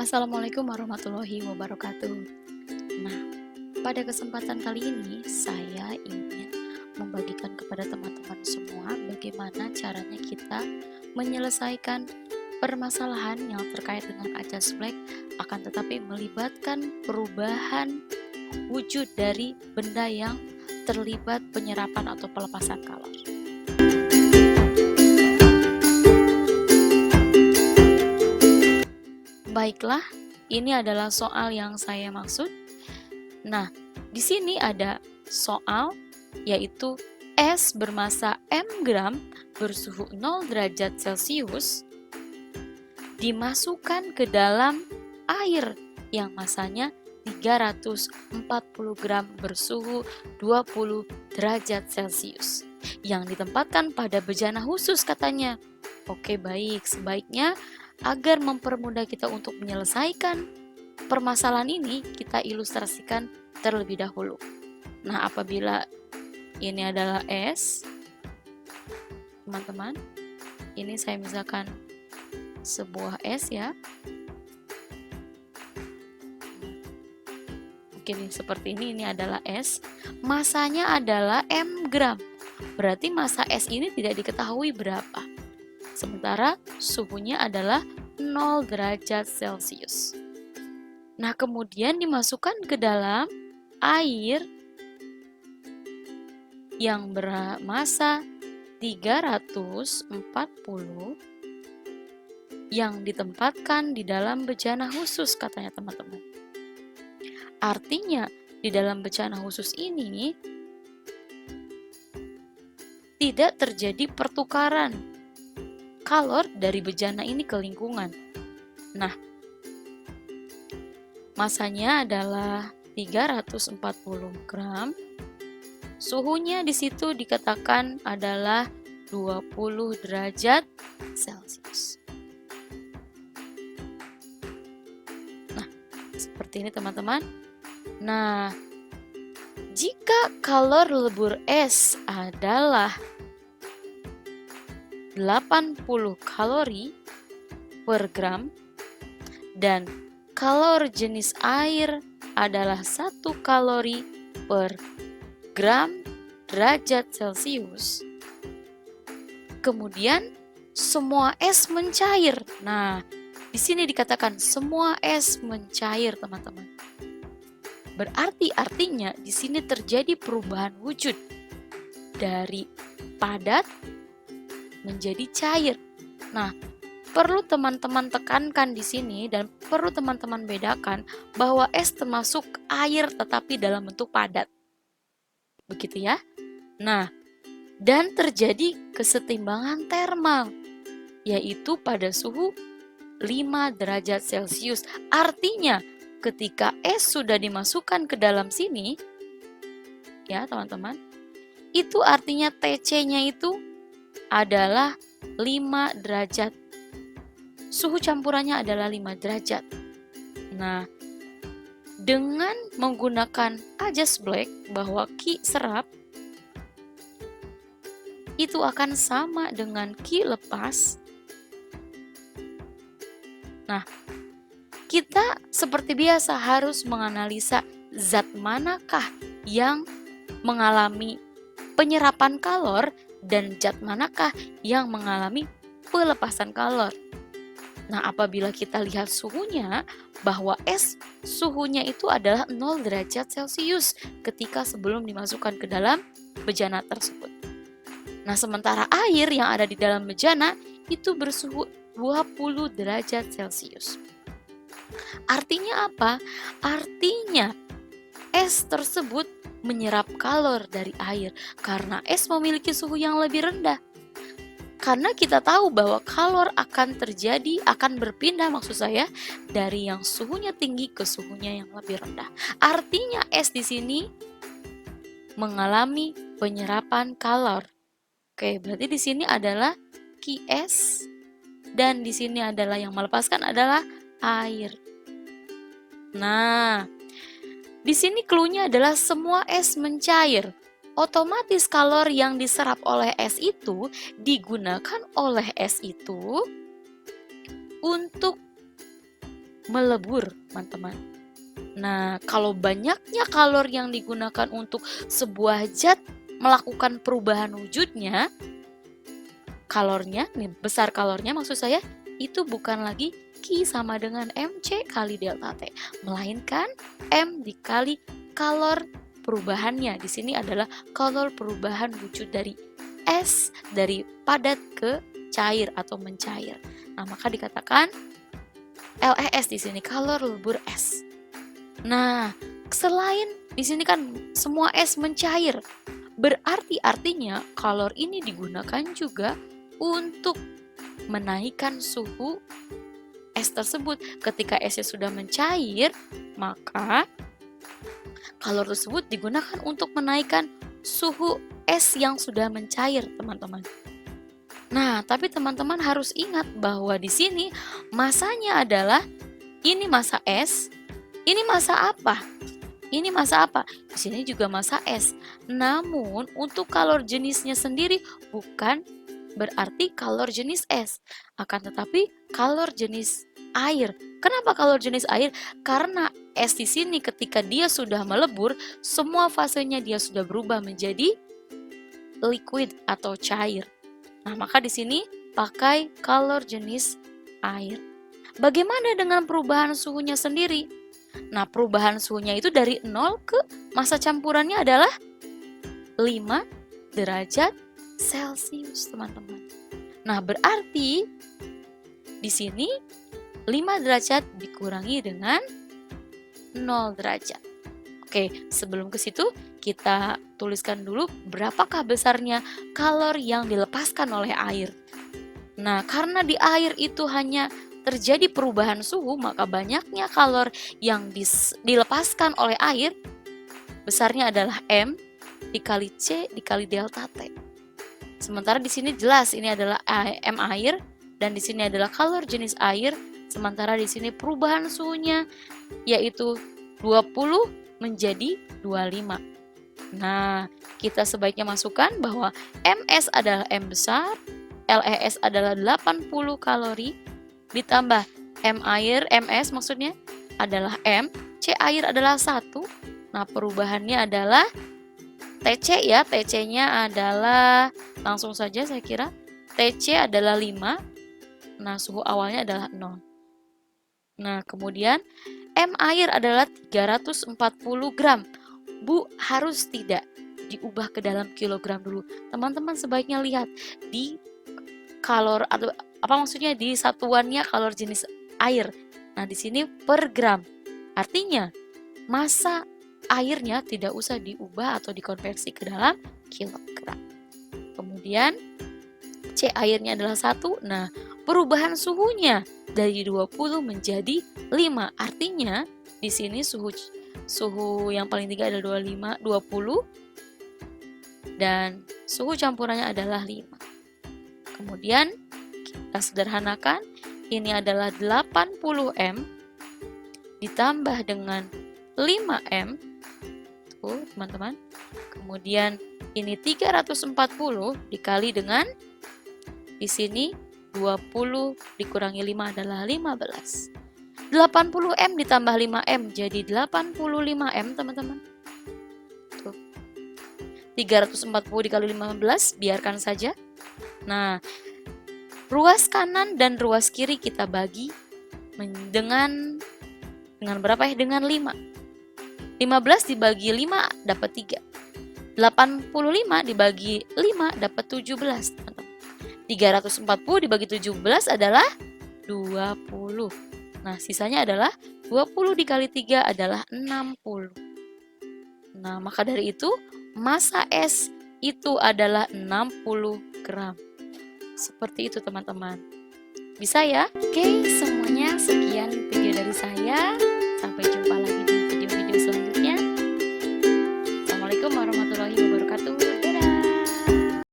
Assalamualaikum warahmatullahi wabarakatuh. Nah, pada kesempatan kali ini saya ingin membagikan kepada teman-teman semua bagaimana caranya kita menyelesaikan permasalahan yang terkait dengan ajas black, akan tetapi melibatkan perubahan wujud dari benda yang terlibat penyerapan atau pelepasan color. Baiklah, ini adalah soal yang saya maksud. Nah, di sini ada soal yaitu es bermasa m gram bersuhu 0 derajat Celcius dimasukkan ke dalam air yang masanya 340 gram bersuhu 20 derajat Celcius yang ditempatkan pada bejana khusus katanya. Oke, baik, sebaiknya agar mempermudah kita untuk menyelesaikan permasalahan ini, kita ilustrasikan terlebih dahulu. Nah, apabila ini adalah es, teman-teman, ini saya misalkan sebuah es ya. Mungkin seperti ini adalah es. Masanya adalah m gram. Berarti massa es ini tidak diketahui berapa. Sementara suhunya adalah 0 derajat Celcius. Nah, kemudian dimasukkan ke dalam air yang bermassa 340 yang ditempatkan di dalam bejana khusus katanya teman-teman. Artinya, di dalam bejana khusus ini tidak terjadi pertukaran kalor dari bejana ini ke lingkungan. Nah, masanya adalah 340 gram. Suhunya di situ dikatakan adalah 20 derajat Celcius. Nah, seperti ini teman-teman. Nah, jika kalor lebur es adalah 80 kalori per gram dan kalor jenis air adalah 1 kalori per gram derajat Celcius. Kemudian semua es mencair. Nah, di sini dikatakan semua es mencair, teman-teman. Berarti artinya di sini terjadi perubahan wujud dari padat menjadi cair. Nah, perlu teman-teman tekankan di sini dan perlu teman-teman bedakan bahwa es termasuk air tetapi dalam bentuk padat. Begitu ya. Nah, dan terjadi kesetimbangan termal yaitu pada suhu 5 derajat Celcius. Artinya, ketika es sudah dimasukkan ke dalam sini, ya teman-teman, itu artinya TC-nya itu adalah 5 derajat. Suhu campurannya adalah 5 derajat. Nah, dengan menggunakan ajas black bahwa Q serap itu akan sama dengan Q lepas. Nah, kita seperti biasa harus menganalisa zat manakah yang mengalami penyerapan kalor dan zat manakah yang mengalami pelepasan kalor. Nah, apabila kita lihat suhunya, bahwa es suhunya itu adalah 0 derajat Celcius ketika sebelum dimasukkan ke dalam bejana tersebut. Nah, sementara air yang ada di dalam bejana itu bersuhu 20 derajat Celcius. Artinya apa? Artinya es tersebut menyerap kalor dari air karena es memiliki suhu yang lebih rendah. Karena kita tahu bahwa kalor akan berpindah maksud saya dari yang suhunya tinggi ke suhunya yang lebih rendah. Artinya es di sini mengalami penyerapan kalor. Oke, berarti di sini adalah Qs dan di sini adalah yang melepaskan adalah air. Nah, di sini clue-nya adalah semua es mencair. Otomatis kalor yang diserap oleh es itu digunakan oleh es itu untuk melebur, teman-teman. Nah, kalau banyaknya kalor yang digunakan untuk sebuah zat melakukan perubahan wujudnya, kalornya, nih besar kalornya maksud saya, itu bukan lagi Q sama dengan MC kali delta T, melainkan M dikali kalor perubahannya. Di sini adalah kalor perubahan wujud dari S, dari padat ke cair atau mencair. Nah, maka dikatakan LES di sini, kalor lebur S. Nah, selain di sini kan semua es mencair, berarti artinya kalor ini digunakan juga untuk menaikkan suhu es tersebut. Ketika esnya sudah mencair, maka kalor tersebut digunakan untuk menaikkan suhu es yang sudah mencair, teman-teman. Nah, tapi teman-teman harus ingat bahwa di sini masanya adalah ini massa es. Ini massa apa? Ini massa apa? Di sini juga massa es. Namun untuk kalor jenisnya sendiri bukan berarti kalor jenis es, akan tetapi kalor jenis air. Kenapa kalor jenis air? Karena es di sini ketika dia sudah melebur, semua fasenya dia sudah berubah menjadi liquid atau cair. Nah, maka di sini pakai kalor jenis air. Bagaimana dengan perubahan suhunya sendiri? Nah, perubahan suhunya itu dari 0 ke massa campurannya adalah 5 derajat Celcius, teman-teman. Nah, berarti di sini 5 derajat dikurangi dengan 0 derajat. Oke, sebelum ke situ kita tuliskan dulu berapakah besarnya kalor yang dilepaskan oleh air. Nah, karena di air itu hanya terjadi perubahan suhu, maka banyaknya kalor yang dilepaskan oleh air besarnya adalah M dikali C dikali delta T. Sementara di sini jelas ini adalah M air dan di sini adalah kalor jenis air, sementara di sini perubahan suhunya yaitu 20 menjadi 25. Nah, kita sebaiknya masukkan bahwa MS adalah M besar, LES adalah 80 kalori, ditambah M air, MS maksudnya adalah M, C air adalah 1. Nah, perubahannya adalah TC ya, TC-nya adalah, langsung saja saya kira, TC adalah 5, nah suhu awalnya adalah 0. Nah, kemudian M air adalah 340 gram. Bu, harus tidak diubah ke dalam kilogram dulu. Teman-teman sebaiknya lihat di kalor atau apa maksudnya di satuannya kalor jenis air. Nah, di sini per gram. Artinya massa airnya tidak usah diubah atau dikonversi ke dalam kilogram. Kemudian C airnya adalah 1. Nah, perubahan suhunya dari 20 menjadi 5. Artinya di sini suhu yang paling tinggi adalah 20 dan suhu campurannya adalah 5. Kemudian kita sederhanakan, ini adalah 80M ditambah dengan 5M. Tuh, teman-teman. Kemudian ini 340 dikali dengan di sini 20 dikurangi 5 adalah 15. 80M ditambah 5M jadi 85M, teman-teman. Tuh. 340 dikali 15, biarkan saja. Nah, ruas kanan dan ruas kiri kita bagi dengan berapa ya? Dengan 5. 15 dibagi 5 dapat 3. 85 dibagi 5 dapat 17, teman-teman. 340 dibagi 17 adalah 20. Nah, sisanya adalah 20 dikali 3 adalah 60. Nah, maka dari itu massa es itu adalah 60 gram. Seperti itu, teman-teman. Bisa ya? Oke, semuanya sekian video dari saya. Sampai jumpa lagi di video-video selanjutnya.